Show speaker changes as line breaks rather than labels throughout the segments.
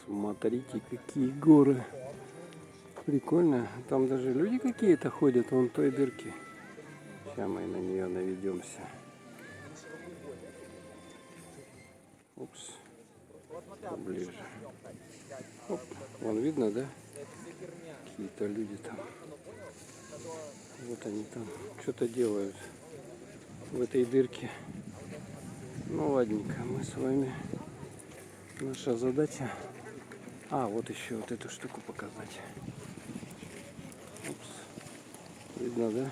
Смотрите, какие горы. Прикольно. Там даже люди какие-то ходят вон той дырки. Сейчас мы на нее наведемся. Упс. Поближе. Оп. Вон видно, да? Какие-то люди там. Вот они там что-то делают в этой дырке. Ну ладненько, мы с вами. Наша задача. А, вот еще вот эту штуку показать. Упс. Видно, да?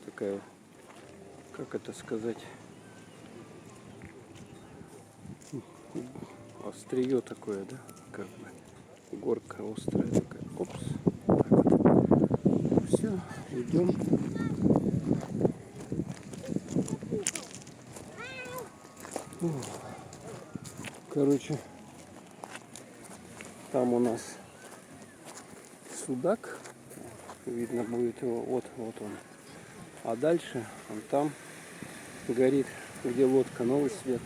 Такая, как это сказать, острие такое, да? Как бы горка острая такая. Опс. Так вот. Все, идем. Короче, там у нас судак. Видно будет его. Вот он. А дальше он там горит, где лодка, новый свет.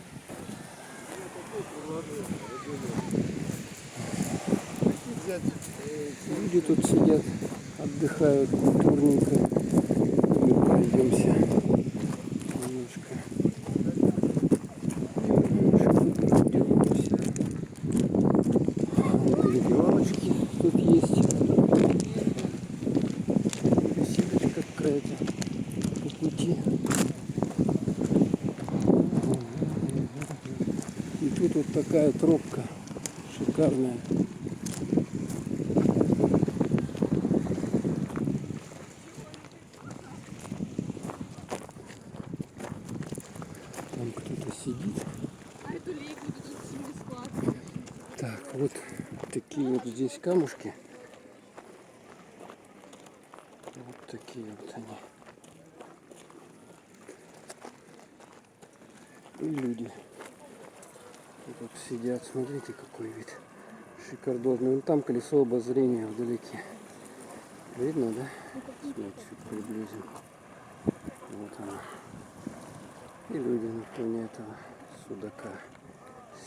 Люди тут сидят, отдыхают культурненько. Мы пройдемся немножко. Переделочки тут есть. Беседочка какая-то по пути. И тут вот такая тропка шикарная. Там кто-то сидит. Так, вот такие вот здесь камушки. Вот такие вот они. И люди. Вот так сидят. Смотрите, какой вид. Шикардозный. Вон там колесо обозрения вдалеке. Видно, да? Смотрите, чуть приблизим. Вот оно. И люди на фоне этого судака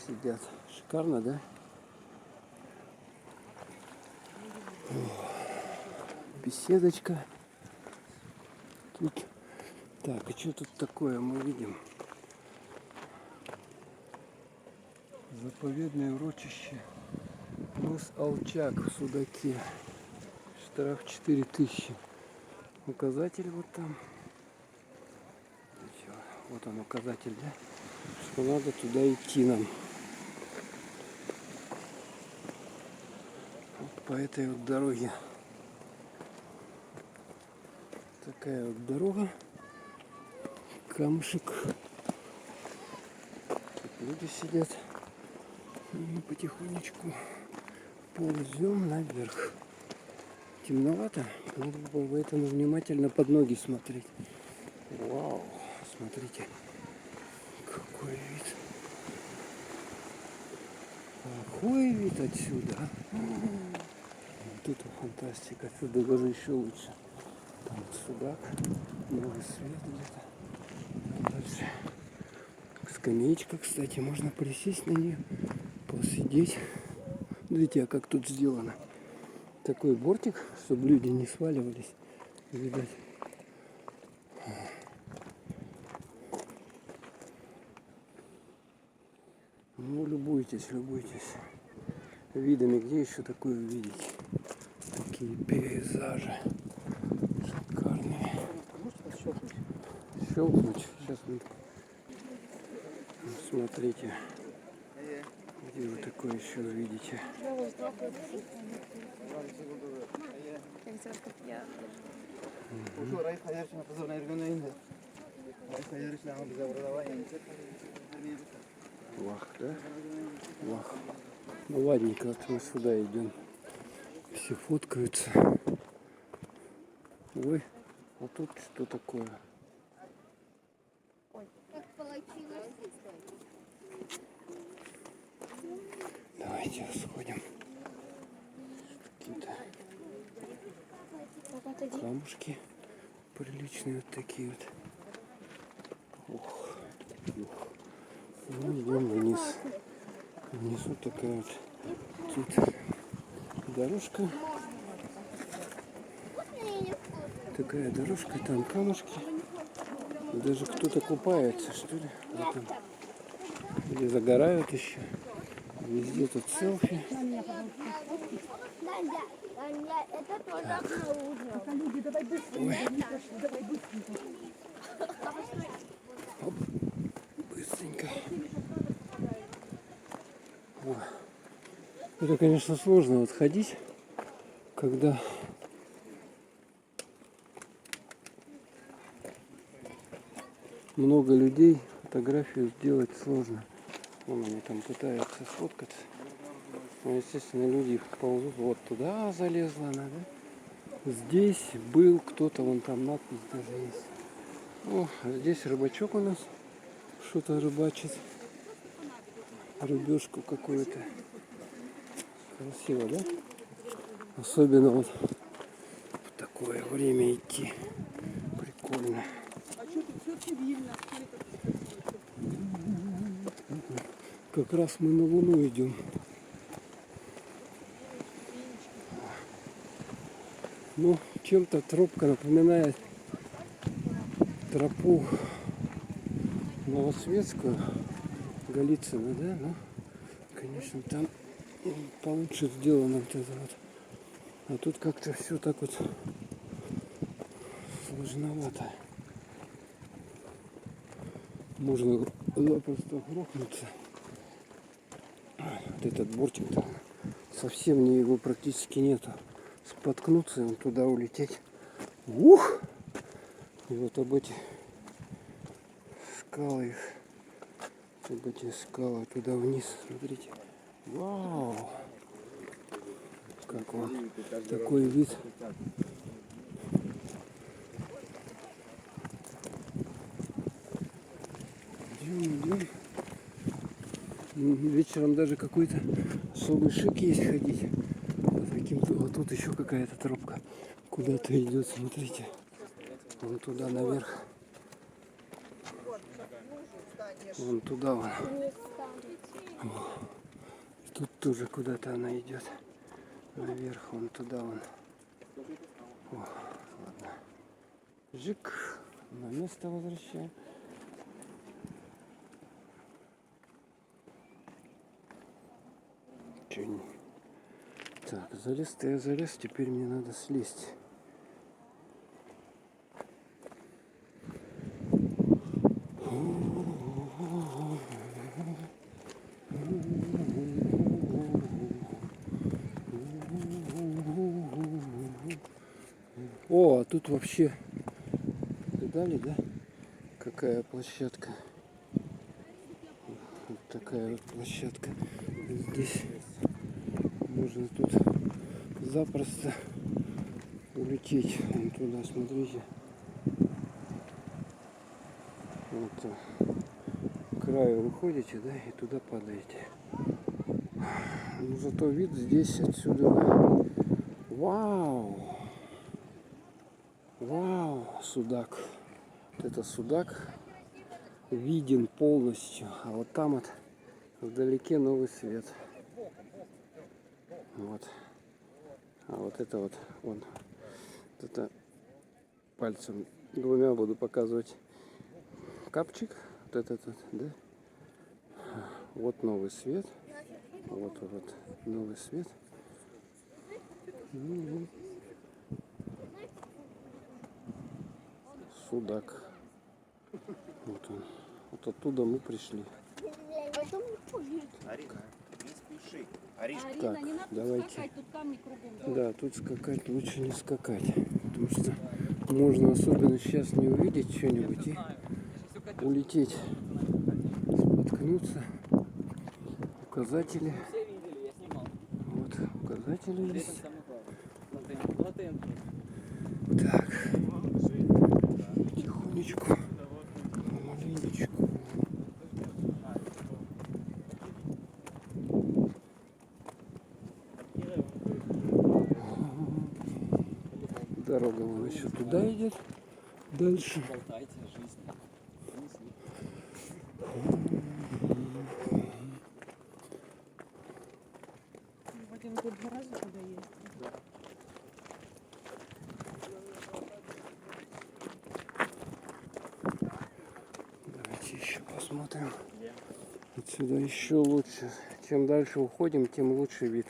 сидят. Шикарно, да? Беседочка. Тут. Так, а что тут такое мы видим? Заповедное урочище. Мыс Алчак в Судаке. Штраф 4000. Указатель вот там. Вот он указатель, да? Что надо туда идти нам. Вот по этой вот дороге. Такая вот дорога. Камушек. Тут люди сидят. И мы потихонечку ползем наверх. Темновато. Надо было поэтому внимательно под ноги смотреть. Вау. Смотрите. Какой вид. Какой вид отсюда. Вот это фантастика. Отсюда даже еще лучше. Там судак. Новый свет где-то. Там дальше скамеечка, кстати. Можно присесть на нее. Посидеть. Видите, а как тут сделано. Такой бортик, чтобы люди не сваливались. Видать. Ну, любуйтесь, любуйтесь видами. Где еще такое увидеть? Такие пейзажи шикарные. Щелкнуть. Сейчас мы... Смотрите. Где вы такое еще увидите? Вах, да? Вах. Ну ладненько, вот мы сюда идем. Все фоткаются. Ой, а тут что такое? Давайте сходим. Какие-то камушки приличные вот такие вот. Ух. Ну, идем вниз. Внизу такая вот тут дорожка. Такая дорожка, там камушки. Даже кто-то купается, что ли. Вот там. Или загорают еще. Везде тут селфи.
Это тоже обнаружил.
Оп, быстренько. О. Это, конечно, сложно вот ходить, когда много людей, фотографию сделать сложно. Вон они там пытаются сфоткаться. Ну, естественно, люди ползут. Вот туда залезла она, да? Здесь был кто-то, вон там надпись даже есть. О, а здесь рыбачок у нас что-то рыбачит. Рыбешку какую-то. Красиво, да? Особенно вот в такое время идти. Прикольно. Как раз мы на Луну идем. Ну, чем-то тропка напоминает тропу Новосветскую, Голицыно, да? Ну, конечно, там получше сделано вот это вот. А тут как-то все так вот сложновато. Можно запросто грохнуться. Вот этот бортик-то совсем не его практически нету. Споткнуться и вон туда улететь. Ух! И вот об эти скалы их. Об эти скалы туда вниз. Смотрите. Вау! Как вам такой вид. Идем. Вечером даже какой-то особый шик есть ходить. Вот тут еще какая-то тропка куда-то идет, смотрите. Вон туда наверх. Вон туда вон. Тут тоже куда-то она идет. Наверх, вон туда вон. О, ладно. Жик. На место возвращаем. Так, залез-то я залез, теперь мне надо слезть. О, а тут вообще, видали, да? Какая площадка. Вот такая вот площадка. Здесь можно тут запросто улететь. Вон туда, смотрите. Вот к краю выходите, да, и туда падаете. Но зато вид здесь отсюда. Вау! Вау, судак. Вот это судак виден полностью. А вот там вот вдалеке Новый Свет. Вот. А вот это вот, вон. Вот это пальцем двумя буду показывать. Капчик. Вот этот вот, да? Вот Новый Свет. Вот Новый Свет. Судак. Вот он. Вот оттуда мы пришли. Так, давайте. Да, тут скакать лучше не скакать. Потому что можно особенно сейчас не увидеть что-нибудь и улететь. Споткнуться. Указатели. Вот, указатели есть. Так. Тихонечку. Маленечку. Дорога вон еще туда идет. Дальше.
Ты вот 2 раза туда ездил?
Давайте еще посмотрим. Отсюда еще лучше. Чем дальше уходим, тем лучше вид.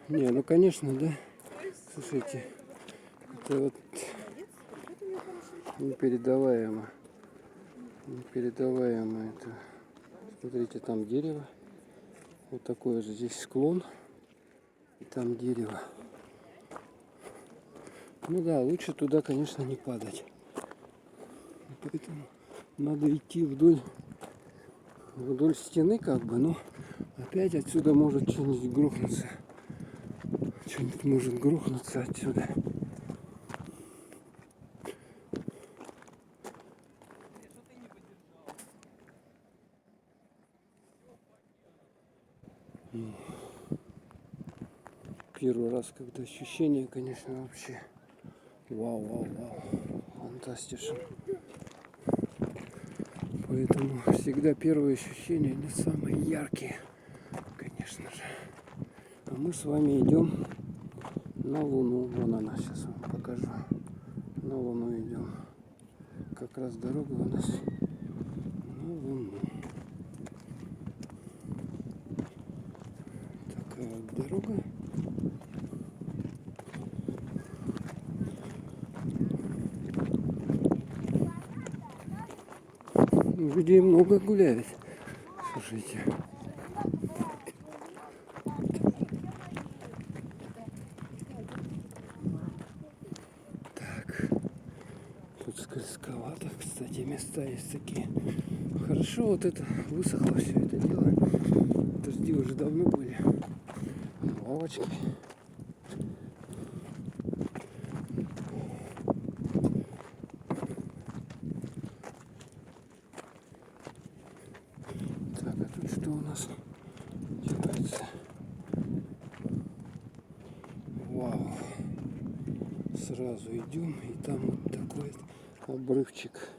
Не, ну конечно, да. Слушайте, это вот непередаваемо. Непередаваемо это. Смотрите, там дерево. Вот такой же здесь склон. И там дерево. Ну да, лучше туда, конечно, не падать. Поэтому надо идти вдоль стены, как бы, но опять отсюда может что-нибудь грохнуться. Что-нибудь может грохнуться отсюда. Первый раз, когда ощущение, конечно, вообще вау, фантастично. Поэтому всегда первые ощущения не самые яркие, конечно же. А мы с вами идем на Луну. Вон она, сейчас вам покажу. На Луну идем. Как раз дорога у нас на Луну. Такая вот дорога. Людей много гуляет. Слушайте. Так. Тут скользковато, кстати, места есть такие. Хорошо, вот это высохло все это дело. Дожди уже давно были. Лавочки. Так, а тут что у нас делается? Вау. Сразу идем, и там вот такой обрывчик.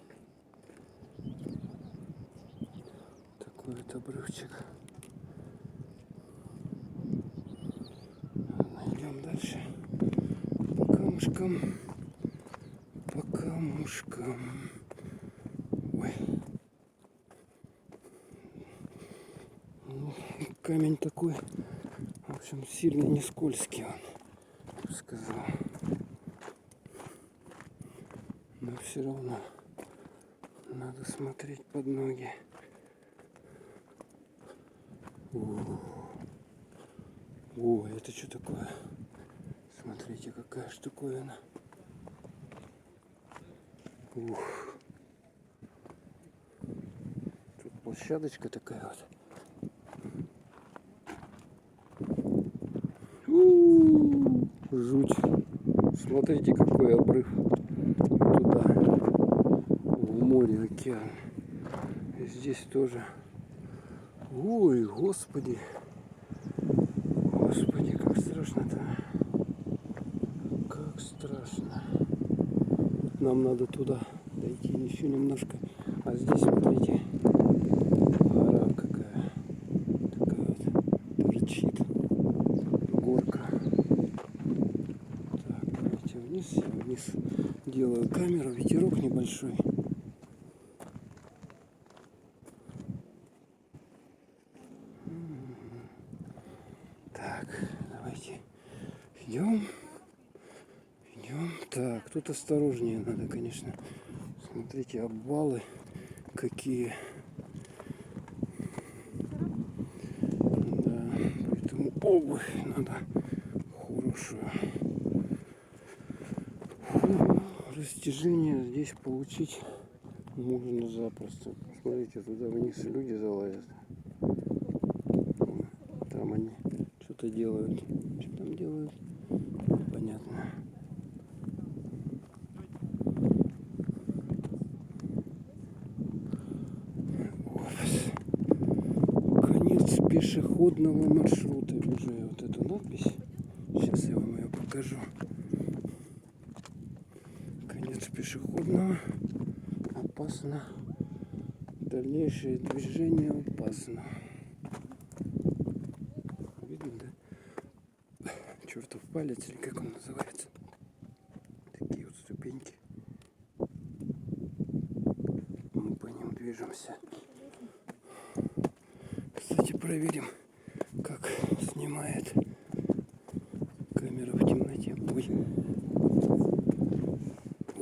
Такой вот обрывчик. Ладно, идем дальше. По камушкам. По камушкам. Ой. Ну, камень такой, в общем, сильно не скользкий он, я бы сказал. Но все равно надо смотреть под ноги. О, это что такое? Смотрите, какая штуковина. Ух. Тут площадочка такая вот. Жуть. Смотрите, какой обрыв туда, в море, океан. И здесь тоже. Ой, господи. Господи, как страшно-то. Как страшно. Нам надо туда дойти еще немножко. А здесь, смотрите, гора какая. Такая вот торчит. Горка. Так, давайте вниз. Я вниз делаю камеру. Ветерок небольшой. Так, давайте идем. Идем. Так, тут осторожнее надо, конечно. Смотрите, обвалы какие. Да, поэтому обувь надо хорошую. Растяжение здесь получить можно запросто. Смотрите, туда вниз люди залазят. Там они что-то делают. Что там делают? Понятно. Конец пешеходного маршрута. Уже вот эту надпись. Сейчас я вам ее покажу. Конец пешеходного. А опасно. Дальнейшее движение опасно. Видно, да? Чертов палец, или как он называется. Такие вот ступеньки. Мы по ним движемся. Кстати, проверим, как снимает камера в темноте. Ой.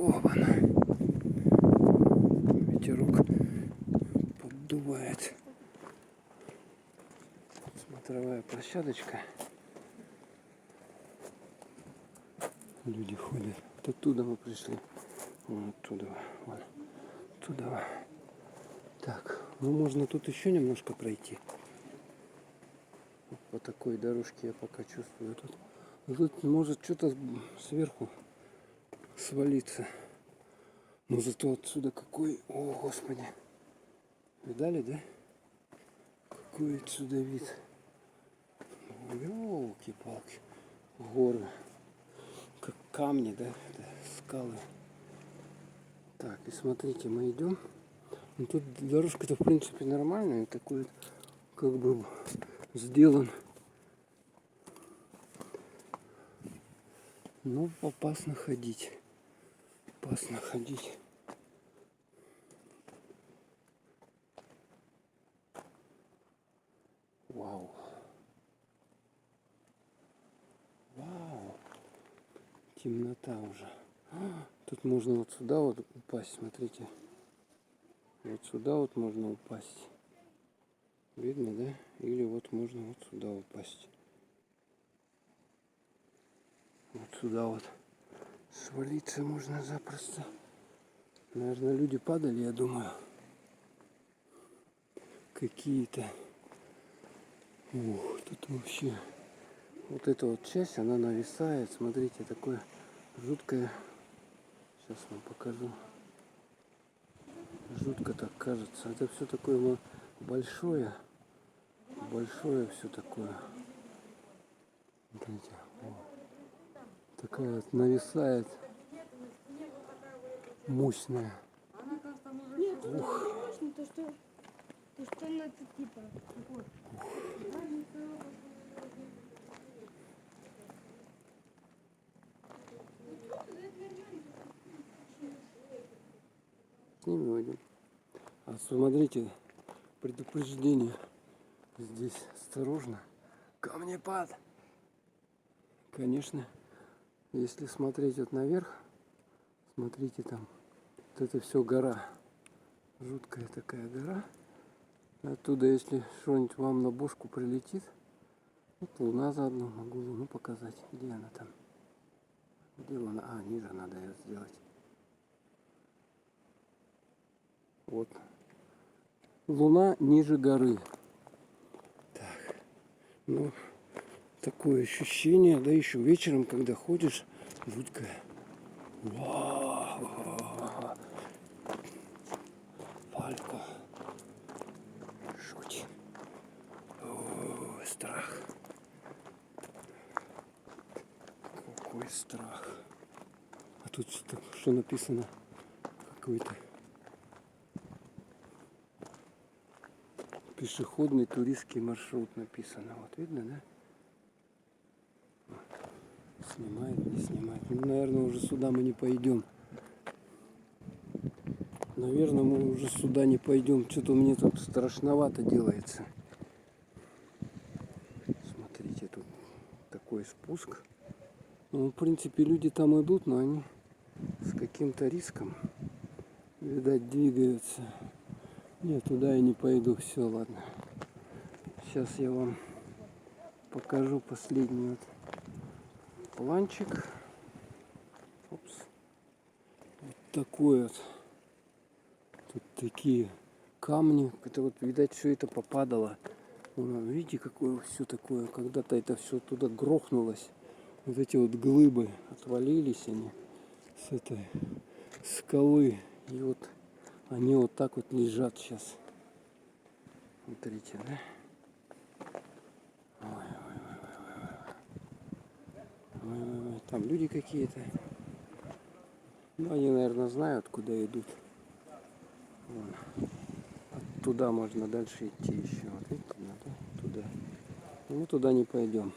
Опа-на. Ветерок поддувает. Смотровая площадочка. Люди ходят. Вот оттуда мы пришли. Вон оттуда. Вон. Туда. Так, ну можно тут еще немножко пройти. Вот по такой дорожке я пока чувствую. Тут может что-то сверху свалиться. Но зато отсюда какой... О, Господи. Видали, да? Какой отсюда вид. Ёлки-палки. Горы. Как камни, да? Да, скалы. Так, и смотрите, мы идем. Ну, тут дорожка-то в принципе нормальная. Такой как бы сделан. Но опасно ходить. Опасно ходить. Вау. Вау. Темнота уже. Тут можно вот сюда вот упасть, смотрите. Вот сюда вот можно упасть. Видно, да? Или вот можно вот сюда упасть. Вот сюда вот свалиться можно запросто. Наверное, люди падали, я думаю. Какие-то. Ух, тут вообще. Вот эта вот часть, она нависает. Смотрите, такое жуткое. Сейчас вам покажу. Жутко так кажется. Это все такое большое. Большое все такое. Смотрите. Такая вот нависает. Мощная.
Нет, ух. То, что надо типа.
С ними уйдем. А смотрите, предупреждение. Здесь осторожно. Камнепад. Конечно, если смотреть вот наверх, смотрите там. Вот это все гора. Жуткая такая гора. Оттуда, если что-нибудь вам на бошку прилетит, вот луна заодно, могу луну показать. Где она там? Где луна? А, ниже надо ее сделать. Вот. Луна ниже горы. Так. Ну, такое ощущение, да еще вечером, когда ходишь, жуткое. Вау! Палька. Жуть. О, страх. Какой страх. А тут что написано? Какой-то пешеходный туристский маршрут написано. Вот видно, да? Снимает, не снимает. Ну, наверное, уже сюда мы не пойдем. Наверное, мы уже сюда не пойдем. Что-то мне тут страшновато делается. Смотрите, тут такой спуск. Ну, в принципе, люди там идут, но они с каким-то риском, видать, двигаются. Нет, туда я не пойду. Все, ладно. Сейчас я вам покажу последний вот планчик. Опс. Вот такой вот. Тут такие камни. Это вот, видать, все это попадало. Вон, видите, какое все такое. Когда-то это все туда грохнулось. Вот эти вот глыбы отвалились они с этой скалы. И вот они вот так вот лежат сейчас. Смотрите, да? Ой. Там люди какие-то. Ну, они, наверное, знают, куда идут. Вон. Туда можно дальше идти еще. Вот видите, надо туда. Мы туда не пойдем.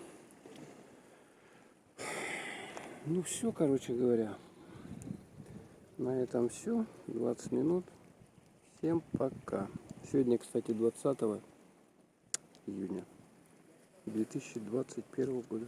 Ну все, короче говоря. На этом все. 20 минут. Всем пока. Сегодня, кстати, 20 июня 2021 года.